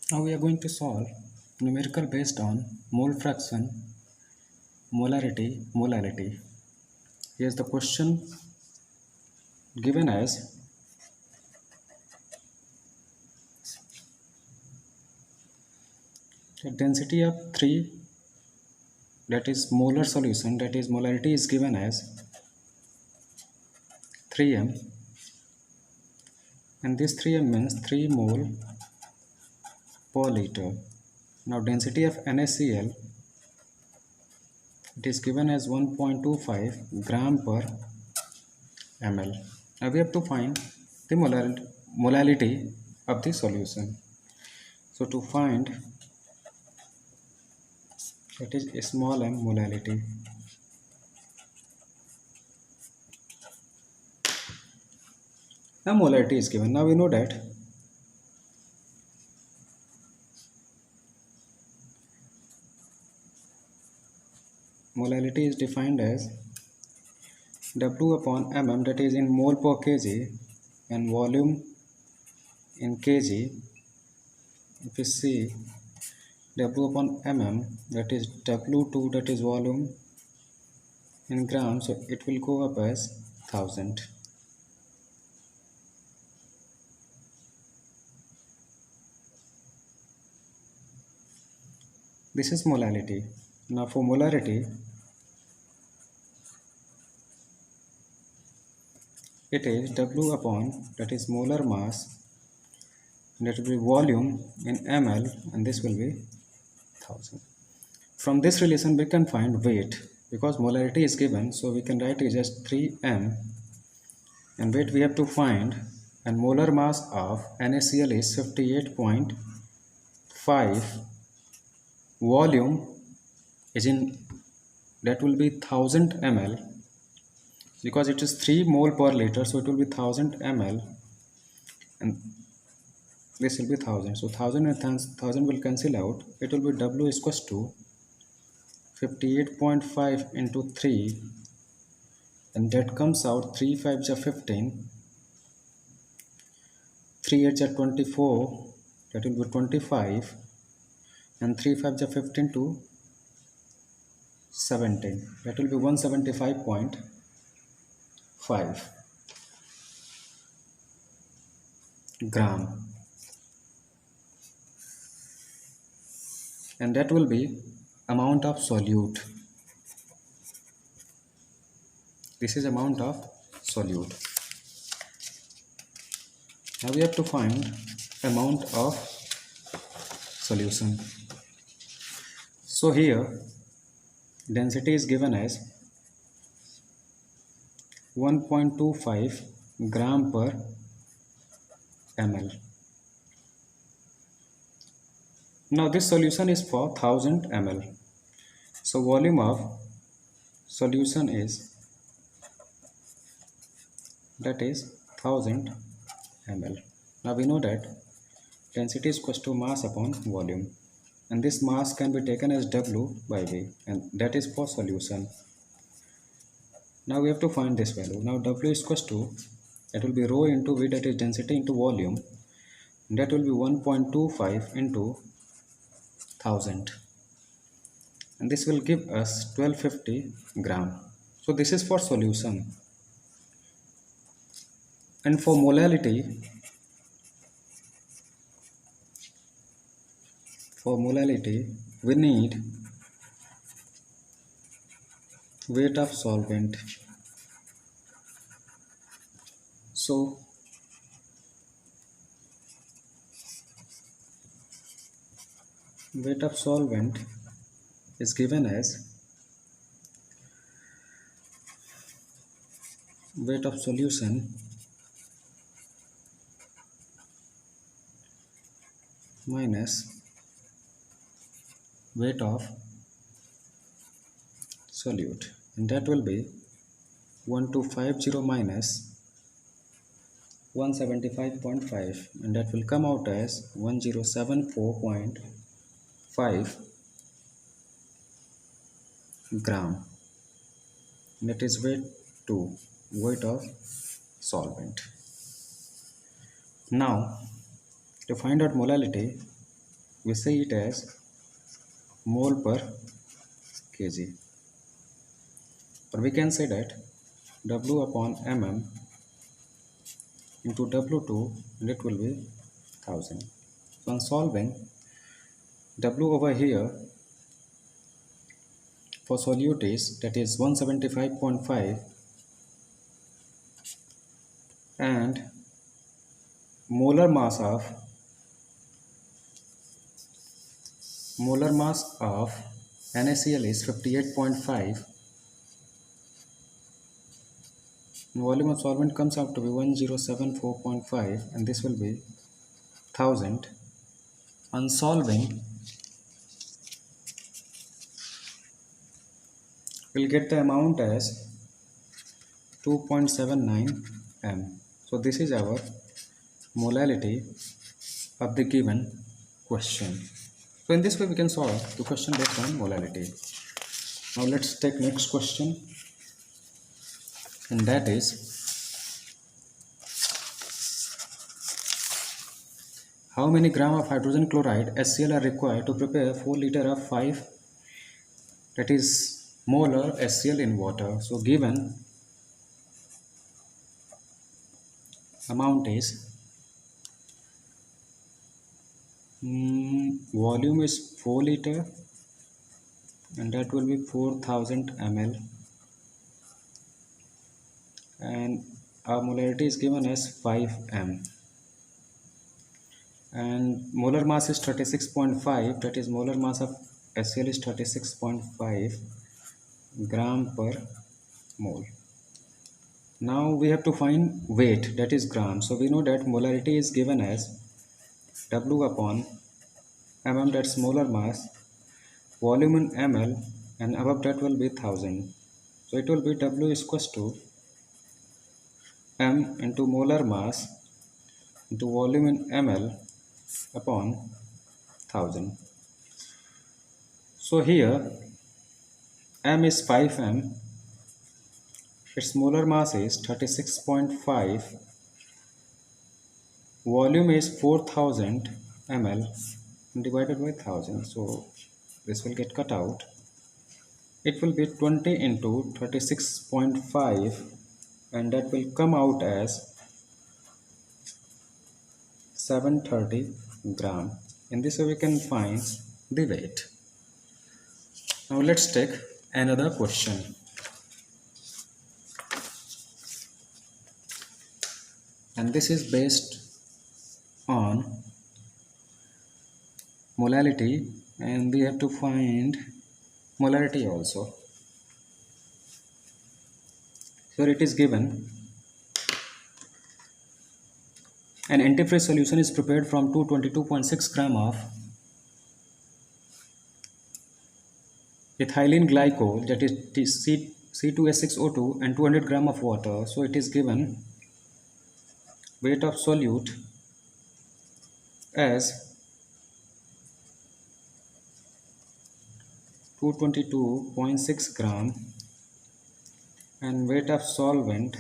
Now we are going to solve numerical based on mole fraction, molality. Here's the question given as the density of 3, that is molar solution, that is molarity, is given as 3m, and this 3m means 3 mole per liter. Now density of NaCl, it is given as 1.25 gram per ml. Now we have to find the molality of the solution. So to find, that is small m molality. Now molality is given. Now we know that molality is defined as W upon mm, that is in mole per kg, and volume in kg. If you see W upon mm, that is W2, that is volume in grams, so it will go up as 1000. This is molality. Now for molarity, it is W upon, that is molar mass, that will be volume in ml, and this will be 1000. From this relation we can find weight, because molarity is given, so we can write it as 3m, and weight we have to find, and molar mass of NaCl is 58.5, volume is in, that will be 1000 ml, because it is 3 mole per liter, so it will be 1000 ml, and this will be 1000. So 1000 and 1000 will cancel out. It will be W is equals to 58.5 into 3, and that comes out 3 5s are 15, 3 8s are 24, that will be 25, and 3 5s are 15 to 17, that will be 175.5 gram, and that will be amount of solute. This is amount of solute. Now we have to find amount of solution. So here density is given as 1.25 gram per ml. Now this solution is for 1000 ml. So volume of solution is, that is 1000 ml. Now we know that density is equal to mass upon volume, and this mass can be taken as W by V, and that is for solution. Now we have to find this value. Now W is equal to, that will be rho into V, that is density into volume, and that will be 1.25 into 1000, and this will give us 1250 gram. So this is for solution. And for molality, we need weight of solvent. So weight of solvent is given as weight of solution minus weight of solute, and that will be 1250 minus 175.5, and that will come out as 1074.5 gram. That is weight of solvent. Now to find out molality, we say it as mole per kg, or we can say that W upon mm into W2, and it will be 1000. So on solving, W over here for solute is, that is 175.5, and molar mass of NaCl is 58.5. Volume of solvent comes out to be 1074.5, and this will be 1000. On solving, we'll get the amount as 2.79 m. So this is our molality of the given question. So in this way we can solve the question based on molality. Now let's take next question, and that is, how many gram of hydrogen chloride HCl are required to prepare 4 liter of 5, that is molar HCl in water? So given amount is, volume is 4 liter, and that will be 4000 ml, and our molarity is given as 5 m, and molar mass is 36.5, that is molar mass of HCl is 36.5 gram per mole. Now we have to find weight, that is gram. So we know that molarity is given as W upon mm, that's molar mass, volume in ml, and above that will be 1000. So it will be W is equals to m into molar mass into volume in ml upon 1000. So here m is 5 m, its molar mass is 36.5, volume is 4000 ml divided by 1000. So this will get cut out. It will be 20 into 36.5, and that will come out as 730 gram. In this way we can find the weight. Now let's take another question. And this is based on molality, and we have to find molarity also. Here it is given, an antifreeze solution is prepared from 222.6 gram of ethylene glycol, that is C2H6O2, and 200 gram of water. So it is given weight of solute as 222.6 gram, and weight of solvent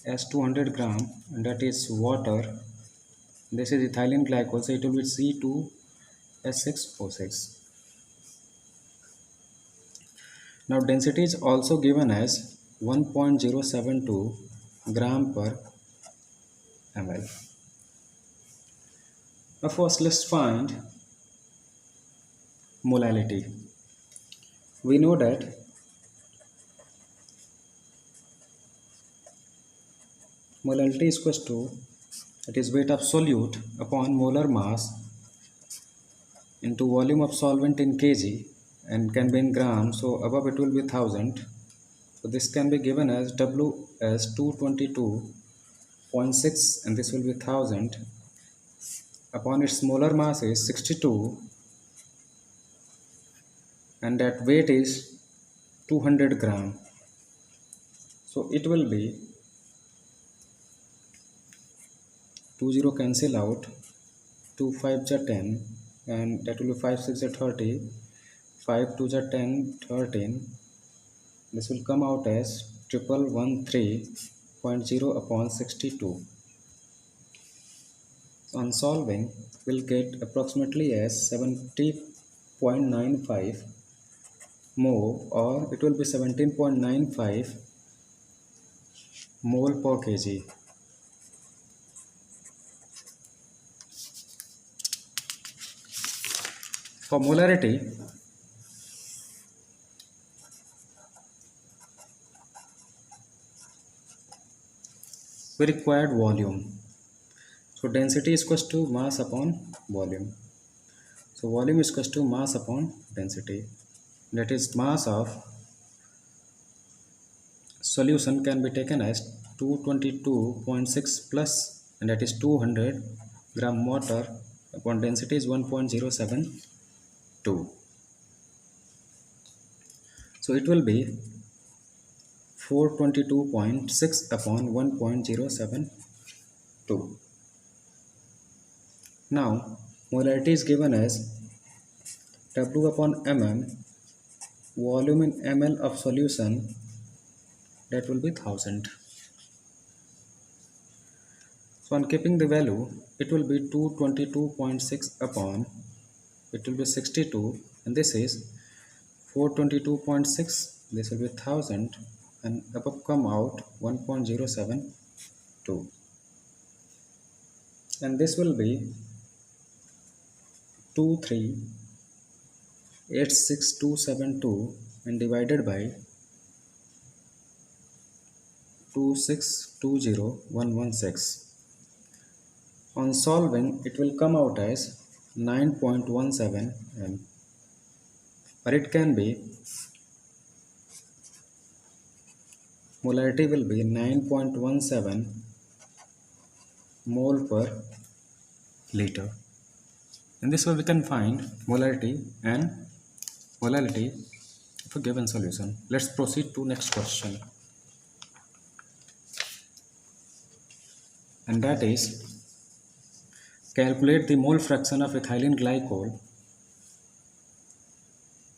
as 200 gram, and that is water. This is ethylene glycol, so it will be C2H6O6. Now density is also given as 1.072 gram per ml. Now first let's find molality. We know that molality is equal to, that is weight of solute upon molar mass into volume of solvent in kg, and can be in grams. So above it will be 1000. So this can be given as W as 222.6, and this will be 1000 upon its molar mass is 62, and that weight is 200 gram. So it will be 20 cancel out, 2 5 are 10, and that will be 5 6 are 30, 5 2 are 10, 13. This will come out as 1113.0 upon 62. On solving, we'll get approximately as 70.95 mole, or it will be 17.95 mole per kg. For molarity, we required volume. So density is equals to mass upon volume. So volume is equals to mass upon density. That is, mass of solution can be taken as 222.6 plus, and that is 200 gram water upon density is 1.072. So it will be 422.6 upon 1.072. Now molarity is given as W upon mm, volume in ml of solution, that will be 1000. So on keeping the value, it will be 222.6 upon, it will be 62, and this is 422.6, this will be 1000, and above come out 1.072, and this will be 2386272 and divided by 2620116. On solving, it will come out as 9.17 m, or it can be, molarity will be 9.17 mole per liter. In this way, we can find molarity and molality of a given solution. Let's proceed to next question, and that is, calculate the mole fraction of ethylene glycol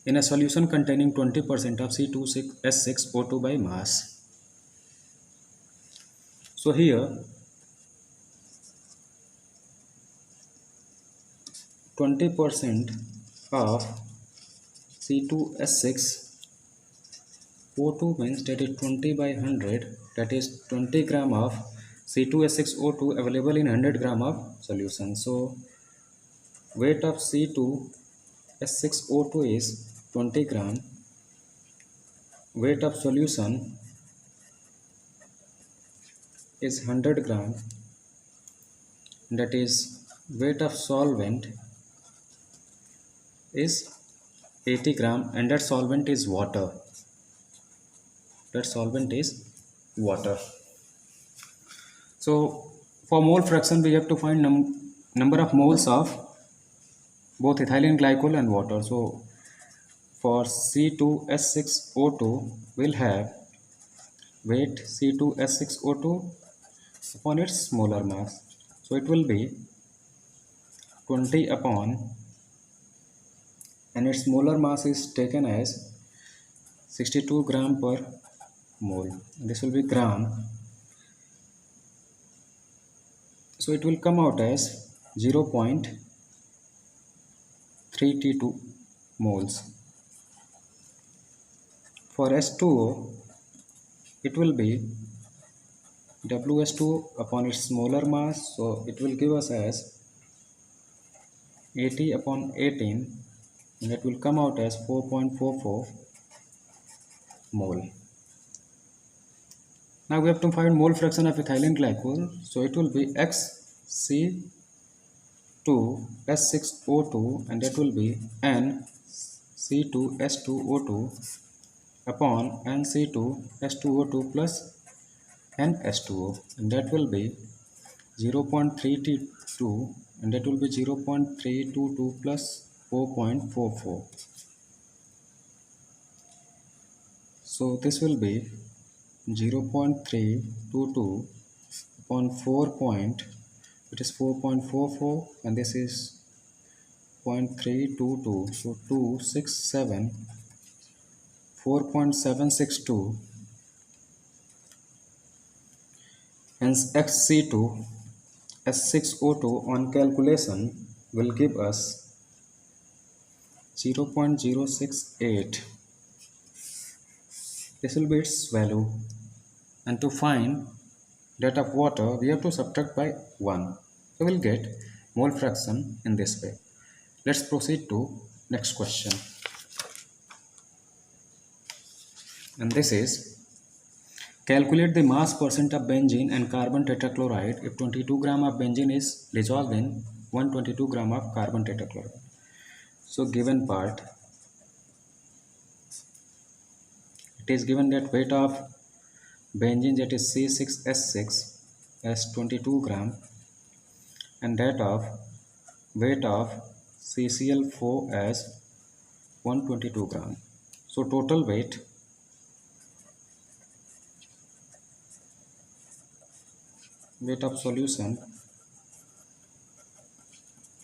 in a solution containing 20% of C2S6O2 by mass. So here 20% of C2S6O2 means that is 20 by 100, that is 20 gram of C2S6O2 available in 100 gram of solution. So weight of C2S6O2 is 20 gram, weight of solution is 100 gram, that is weight of solvent is 80 gram, and that solvent is water. So for mole fraction, we have to find number of moles of both ethylene glycol and water. So for C2S6O2, we'll have weight C2S6O2 upon its molar mass. So it will be 20 upon, and its molar mass is taken as 62 gram per mole. This will be gram. So it will come out as 0.3T2 moles. For S2O, it will be WS2 upon its molar mass. So it will give us as 80 upon 18, and it will come out as 4.44 mole. Now we have to find mole fraction of ethylene glycol. So it will be XC2S6O2, and that will be NC2S2O2 upon NC2S2O2 plus NS2O, and that will be 0.3T2, and that will be 0.322 plus 4.44. So this will be 0.322 upon 4. It is 4.44, and this is 0.322, so 267, 4.762, hence XC2 S6O2 on calculation will give us 0.068. This will be its value. And to find that of water, we have to subtract by 1. So we'll get mole fraction in this way. Let's proceed to next question. And this is, calculate the mass percent of benzene and carbon tetrachloride if 22 gram of benzene is dissolved in 122 gram of carbon tetrachloride. So given part, it is given that weight of benzene, that is C6H6, as 22 gram, and that of weight of CCl4 as 122 gram. So total weight of solution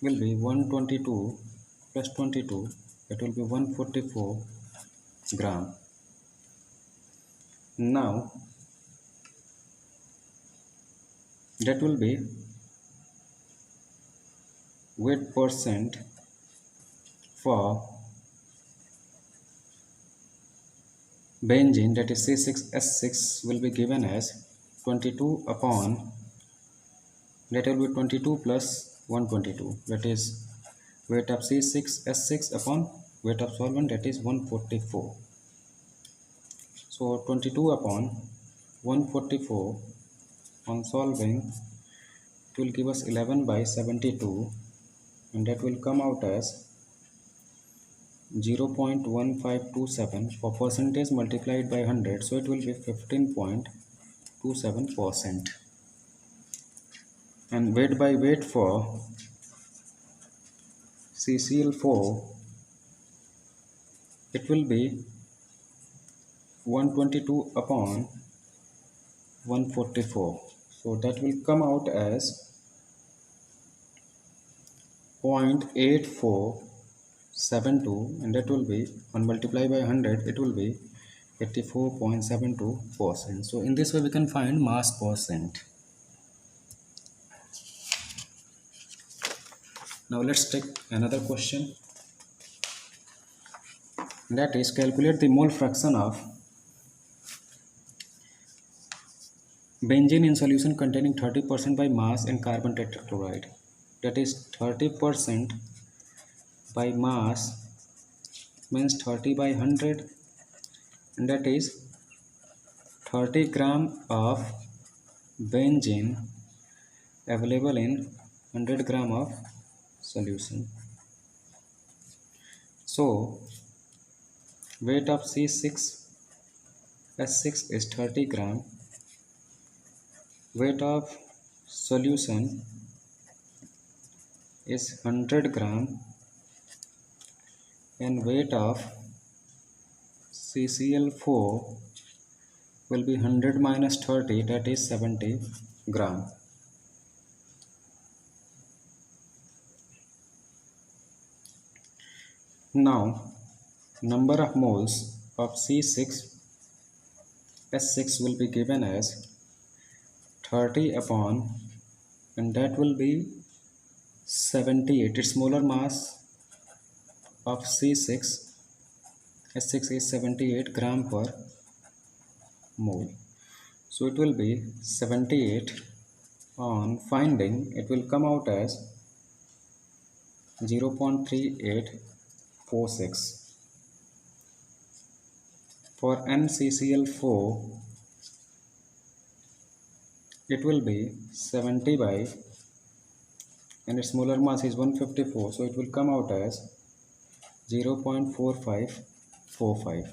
will be 122 plus 22, that will be 144 gram. Now that will be weight percent for benzene, that is C6H6, will be given as 22 upon, that will be 22 plus 122, that is weight of C6H6 upon weight of solvent, that is 144. So 22 upon 144 on solving, it will give us 11 by 72, and that will come out as 0.1527 for percentage multiplied by 100, so it will be 15.27%. And weight by weight for CCl4, it will be 122 upon 144, so that will come out as 0.8472, and that will be, on multiply by 100, it will be 84.72%. So in this way we can find mass percent. Now let's take another question, that is, calculate the mole fraction of benzene in solution containing 30% by mass in carbon tetrachloride. That is 30% by mass means 30 by 100, and that is 30 gram of benzene available in 100 gram of solution. So weight of C6H6 is 30 gram, weight of solution is 100 gram, and weight of CCl4 will be 100 minus 30, that is 70 gram. Now number of moles of C6H6 will be given as 30 upon, and that will be 78. Its molar mass of C6H6 is 78 gram per mole. So it will be 78 on finding, it will come out as 0.3846. For NCCl4, it will be 70 by, and its molar mass is 154, so it will come out as 0.4545.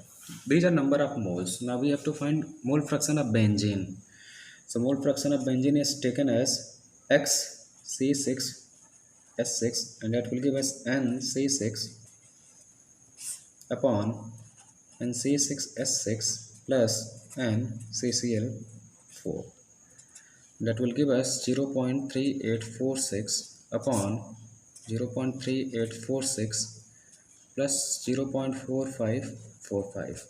These are number of moles. Now we have to find mole fraction of benzene. So mole fraction of benzene is taken as XC6H6, and that will give us NC6 upon NC6H6 plus NCCl4. That will give us 0.3846 upon 0.3846 plus 0.4545.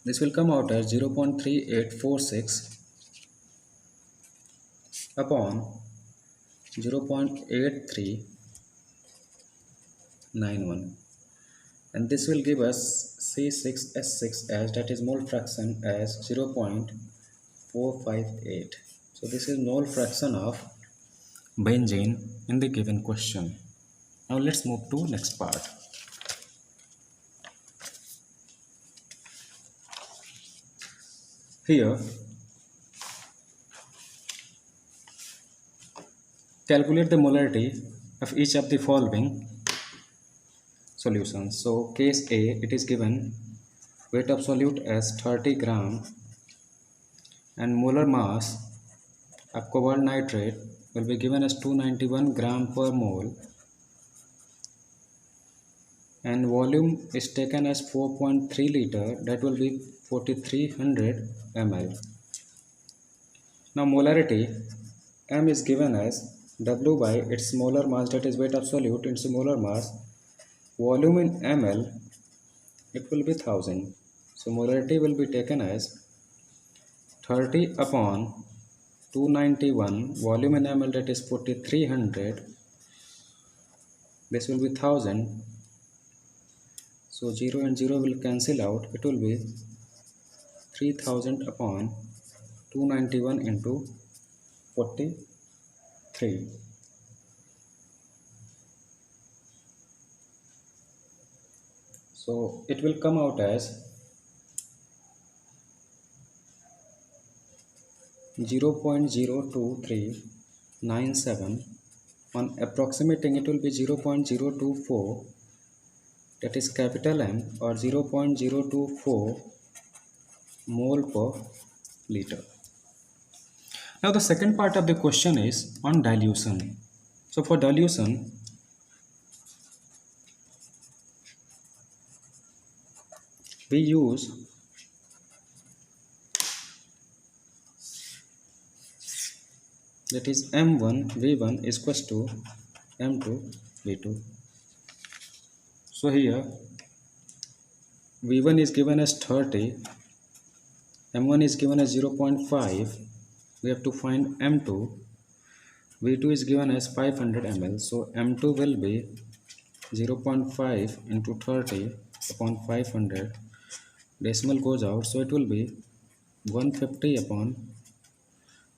This will come out as 0.3846 upon 0.8391, and this will give us C6H6 as, that is mole fraction, as 0.458. So this is mole fraction of benzene in the given question. Now let's move to next part. Here, calculate the molarity of each of the following solutions. So case A, it is given weight of solute as 30 gram and molar mass of cobalt nitrate will be given as 291 gram per mole, and volume is taken as 4.3 liter, that will be 4300 ml. Now molarity, M is given as W by its molar mass, that is weight of solute into molar mass. Volume in ml, it will be 1000. So molarity will be taken as 30 upon 291, volume in ml, that is 4300. This will be 1000. So 0 and 0 will cancel out. It will be 3000 upon 291 into 43. So it will come out as 0.02397. On approximating, it will be 0.024, that is capital M, or 0.024 mole per liter. Now the second part of the question is on dilution. So for dilution, we use that is M1 V1 is equals to M2 V2. So here V1 is given as 30, M1 is given as 0.5, we have to find M2, V2 is given as 500 ml, so M2 will be 0.5 into 30 upon 500, decimal goes out, so it will be 150 upon,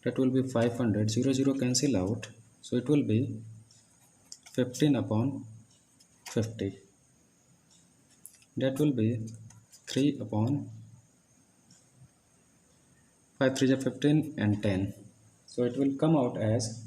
that will be 500, 0 cancel out, so it will be 15 upon 50, that will be 3 upon 5 3 15 and 10, so it will come out as